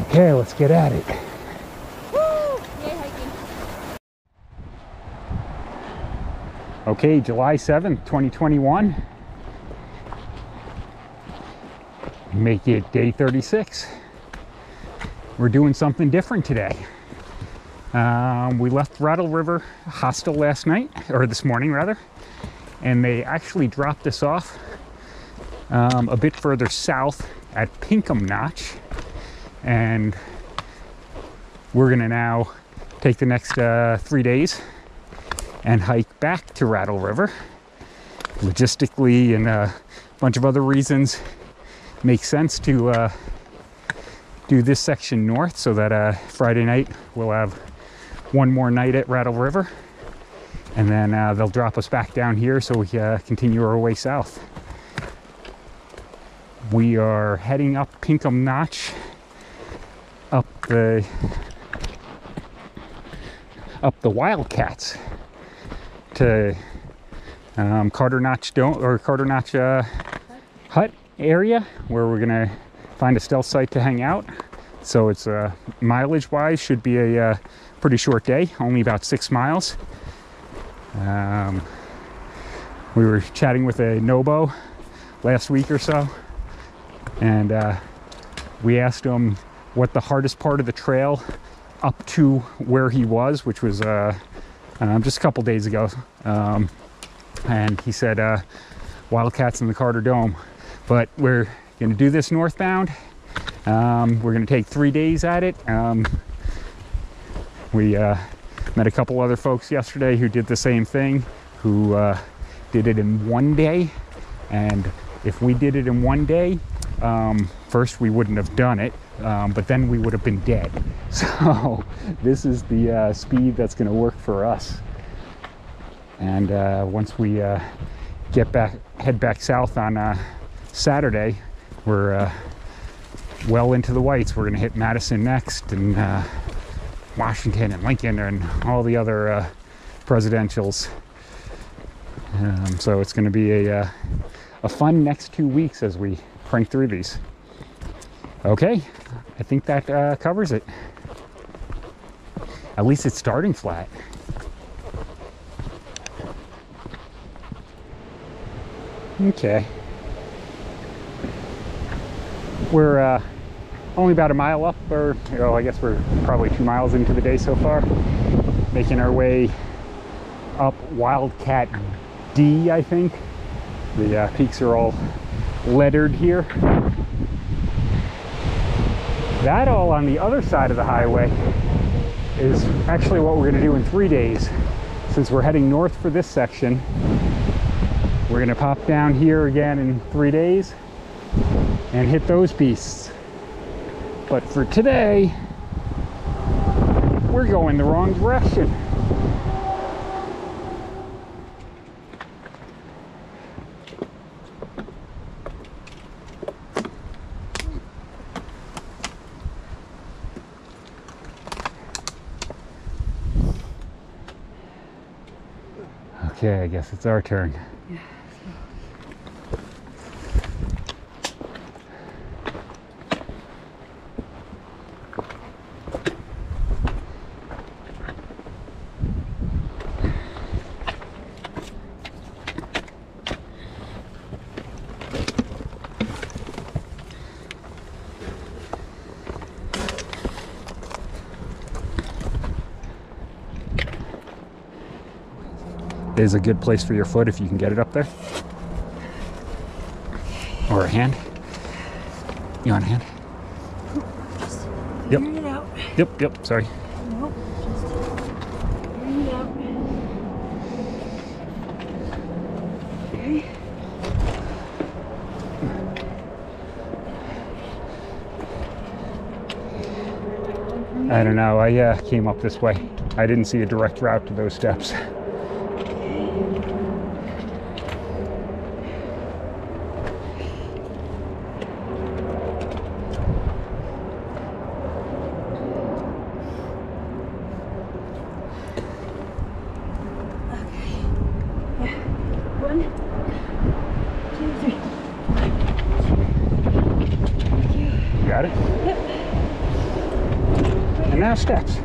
Okay, let's get at it. Woo! Yay, hiking. Okay, July 7th, 2021. Make it day 36. We're doing something different today. We left Rattle River Hostel last night, or this morning rather, and they actually dropped us off a bit further south at Pinkham Notch, and we're gonna now take the next 3 days and hike back to Rattle River. Logistically and a bunch of other reasons, makes sense to do this section north so that Friday night we'll have one more night at Rattle River, and then they'll drop us back down here so we continue our way south. We are heading up Pinkham Notch, up the Wildcats to Carter Notch Hut area, where we're gonna find a stealth site to hang out. So it's mileage wise should be a pretty short day, only about 6 miles. We were chatting with a Nobo last week or so, and we asked him what the hardest part of the trail up to where he was, which was just a couple days ago, and he said Wildcats in the Carter Dome. But we're gonna do this northbound. We're gonna take 3 days at it. We met a couple other folks yesterday who did the same thing, who did it in 1 day. And if we did it in 1 day, first we wouldn't have done it, but then we would have been dead. So this is the speed that's gonna work for us. And once we head back south on Saturday, we're well into the whites. We're gonna hit Madison next, and Washington and Lincoln and all the other presidentials. So it's gonna be a fun next 2 weeks as we crank through these. Okay, I think that covers it. At least it's starting flat. Okay. We're only about a mile up, or I guess we're probably 2 miles into the day so far. Making our way up Wildcat D, I think. The peaks are all lettered here. That all on the other side of the highway is actually what we're gonna do in 3 days. Since we're heading north for this section, we're gonna pop down here again in 3 days and hit those beasts. But for today, we're going the wrong direction. Okay, I guess it's our turn. Yeah. Is a good place for your foot if you can get it up there. Or a hand. You want a hand? Just Yep. figuring it out. Yep, sorry. Nope, just figuring it out. Okay. I don't know, I came up this way. I didn't see a direct route to those steps. Got it? Yep. And now steps.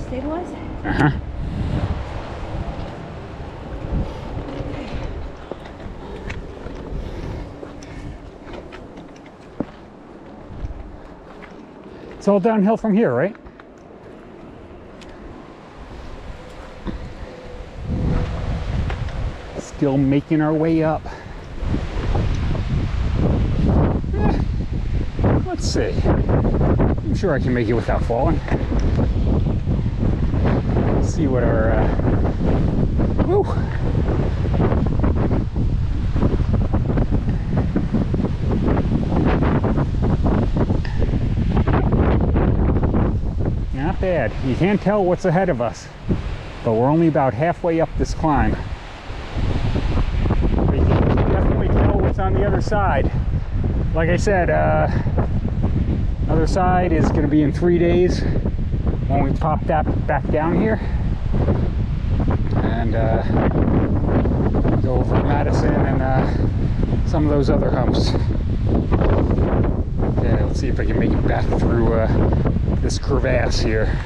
Stabilize? Uh-huh. It's all downhill from here, right? Still making our way up. Let's see. I'm sure I can make it without falling. See what our woo. Not bad. You can't tell what's ahead of us, but we're only about halfway up this climb. But you can definitely tell what's on the other side. Like I said, other side is going to be in 3 days when we pop that back down here. And go over to Madison and some of those other humps. Okay, let's see if I can make it back through this crevasse here.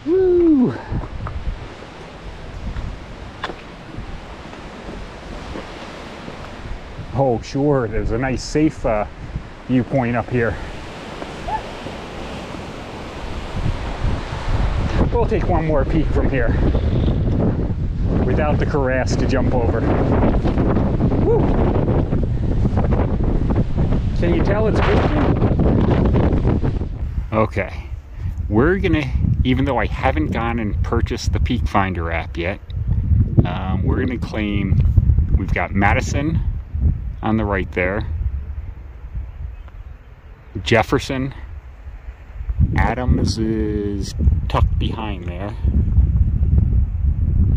Woo! Oh, sure, there's a nice safe viewpoint up here. We'll take one more peek from here without the crevasse to jump over. Woo. Can you tell it's good? Okay, we're gonna, even though I haven't gone and purchased the Peak Finder app yet, we're gonna claim we've got Madison on the right there, Jefferson, Adams is tucked behind there,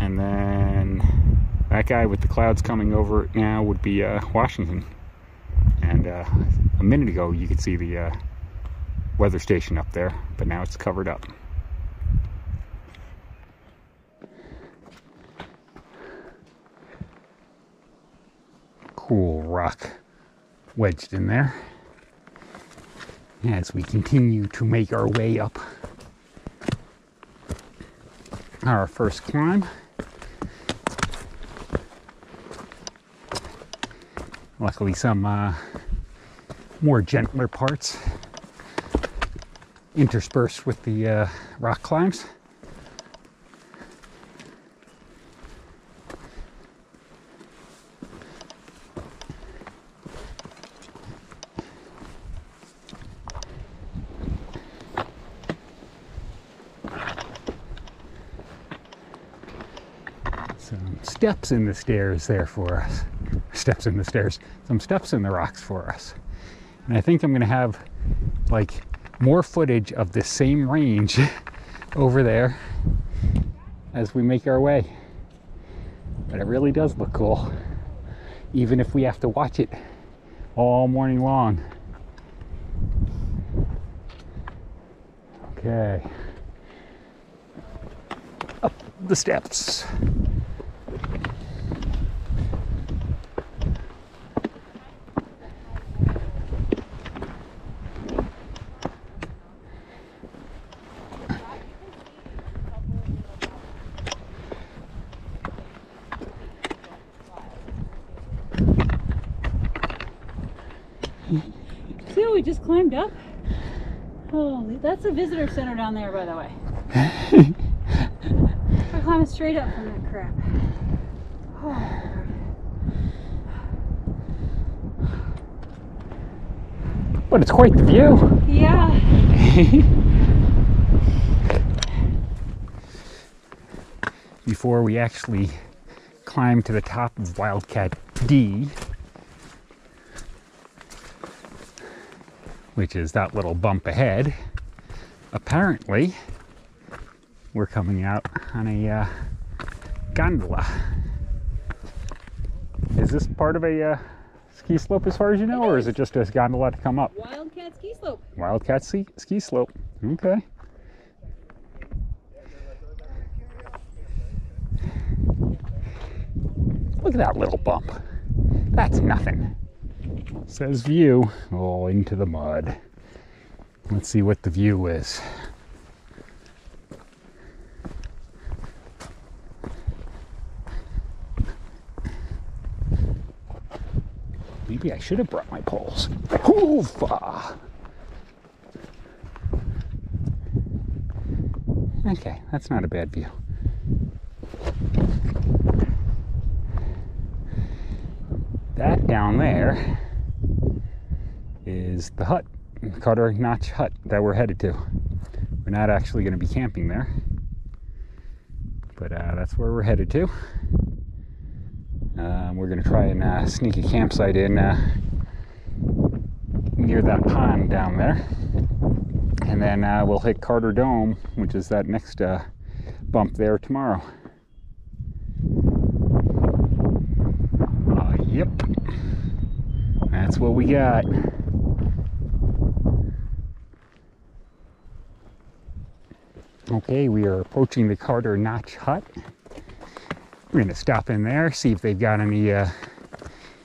and then that guy with the clouds coming over it now would be Washington. And a minute ago you could see the weather station up there, but now it's covered up. Cool rock wedged in there as we continue to make our way up our first climb. Luckily some more gentler parts interspersed with the rock climbs. Some steps in the stairs there for us. Steps in the stairs. Some steps in the rocks for us. And I think I'm going to have like more footage of the same range over there as we make our way. But it really does look cool, even if we have to watch it all morning long. Okay. Up the steps. See what we just climbed up? Holy, that's a visitor center down there, by the way. We're climbing straight up from that crap. Oh. But it's quite the view. Yeah. Before we actually climb to the top of Wildcat D, which is that little bump ahead, apparently we're coming out on a gondola. Is this part of a ski slope as far as you know, or is it just a gondola to come up? Wildcat ski slope. Wildcat ski slope. Okay. Look at that little bump. That's nothing. Says view. Oh, into the mud. Let's see what the view is. Maybe I should have brought my poles. Hoofa! Okay, that's not a bad view. That down there is the hut, Carter Notch Hut that we're headed to. We're not actually going to be camping there, but that's where we're headed to. We're going to try and sneak a campsite in near that pond down there. And then we'll hit Carter Dome, which is that next bump there tomorrow. Yep. That's what we got. Okay, we are approaching the Carter Notch Hut. We're gonna stop in there, see if they've got any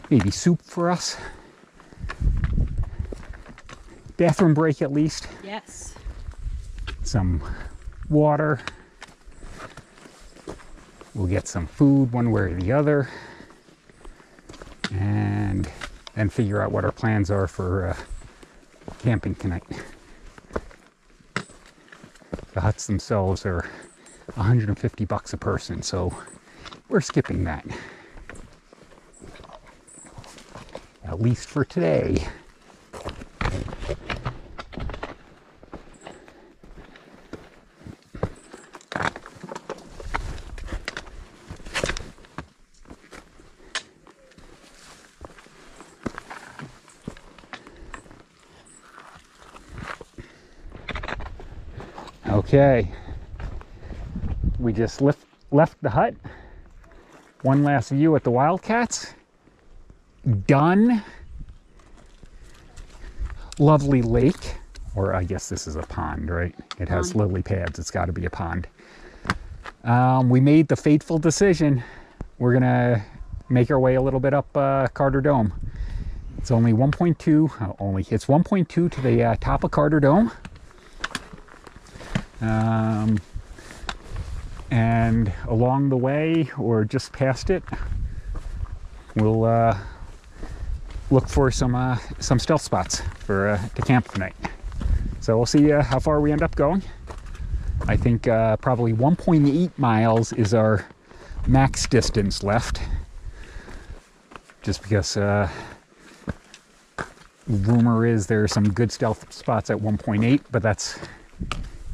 maybe soup for us. Bathroom break at least. Yes. Some water. We'll get some food one way or the other. And then figure out what our plans are for camping tonight. The huts themselves are $150 a person, so we're skipping that. At least for today. Okay, we just left the hut. One last view at the Wildcats. Done. Lovely lake, or I guess this is a pond, right? It has lily pads, it's got to be a pond. We made the fateful decision. We're gonna make our way a little bit up Carter Dome. It's only 1.2, it's 1.2 to the top of Carter Dome. And along the way, or just past it, we'll look for some stealth spots for to camp tonight. So we'll see how far we end up going. I think probably 1.8 miles is our max distance left, just because rumor is there are some good stealth spots at 1.8, but that's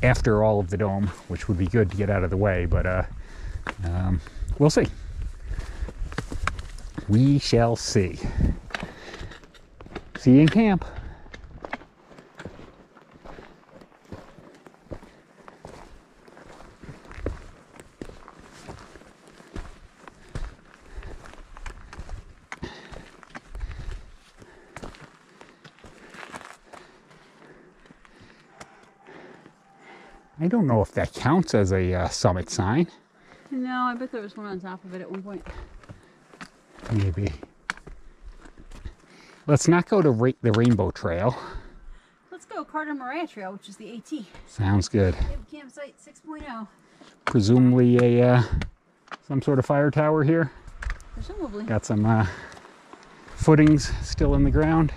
after all of the dome, which would be good to get out of the way, but we'll see. We shall see. See you in camp. I don't know if that counts as a summit sign. No, I bet there was one on top of it at one point. Maybe. Let's not go to the Rainbow Trail. Let's go Carter Maria Trail, which is the AT. Sounds good. Campsite 6.0. Presumably a some sort of fire tower here. Presumably. Got some footings still in the ground.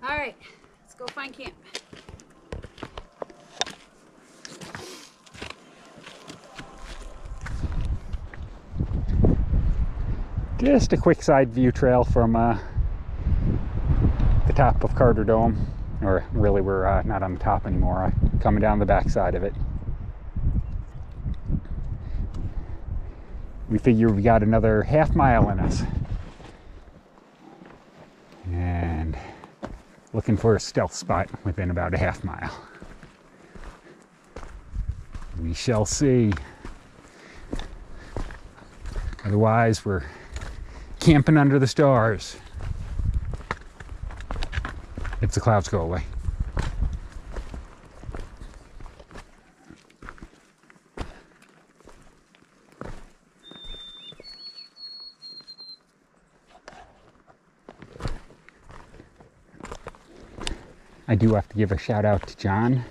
All right, let's go find camp. Just a quick side view trail from the top of Carter Dome, or really we're not on the top anymore, coming down the back side of it. we figure we got another half mile in us. And looking for a stealth spot within about a half mile. We shall see. Otherwise, we're camping under the stars. If the clouds go away. I do have to give a shout out to John.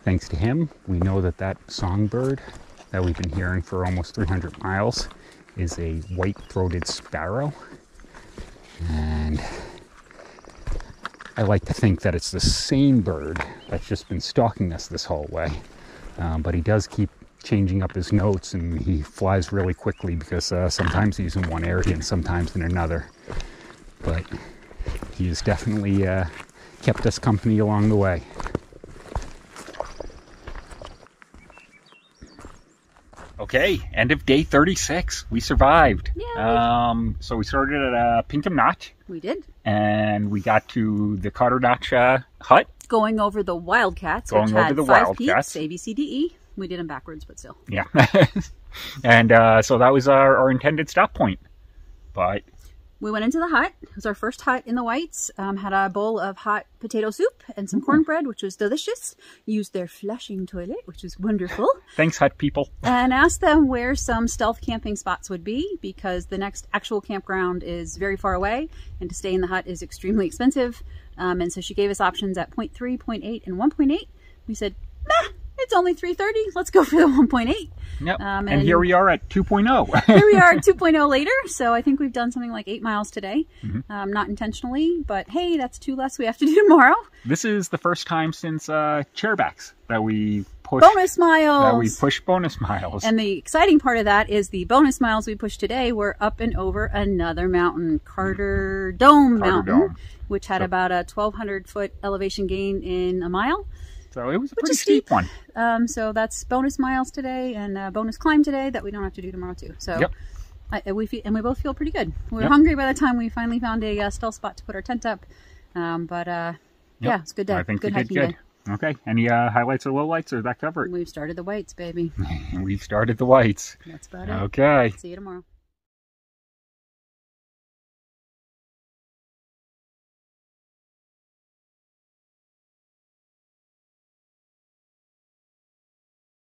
Thanks to him, we know that that songbird that we've been hearing for almost 300 miles is a white-throated sparrow. And I like to think that it's the same bird that's just been stalking us this whole way. But he does keep changing up his notes, and he flies really quickly because sometimes he's in one area and sometimes in another. But he has definitely kept us company along the way. Okay, end of day 36. We survived. Yay. So we started at Pinkham Notch. We did. And we got to the Carter Notch hut. Going over the Wildcats, Going which over had the 5 Wildcats. peaks, A, B, C, D, E. We did them backwards, but still. Yeah. And so that was our intended stop point. But we went into the hut. It was our first hut in the Whites. Had a bowl of hot potato soup and some cornbread, which was delicious. Used their flushing toilet, which was wonderful. Thanks, hut people. And asked them where some stealth camping spots would be, because the next actual campground is very far away, and to stay in the hut is extremely expensive. And so she gave us options at 0.3, 0.8, and 1.8. We said, nah, it's only 3:30. Let's go for the 1.8. Yep. And here we are at 2.0. Here we are at 2.0 later. So I think we've done something like 8 miles today. Not intentionally, but hey, that's 2 less we have to do tomorrow. This is the first time since chairbacks that we push bonus miles. That we push bonus miles. And the exciting part of that is the bonus miles we pushed today were up and over another mountain, Carter Dome Mountain, which had about a 1,200 foot elevation gain in a mile. So it was a pretty steep one. So that's bonus miles today and bonus climb today that we don't have to do tomorrow too. So we both feel pretty good. We were hungry by the time we finally found a stealth spot to put our tent up. Yeah, it's a good day. I think we did good. Okay. Any highlights or lowlights, or is that covered? We've started the Whites, baby. We've started the Whites. That's about it. Okay. See you tomorrow.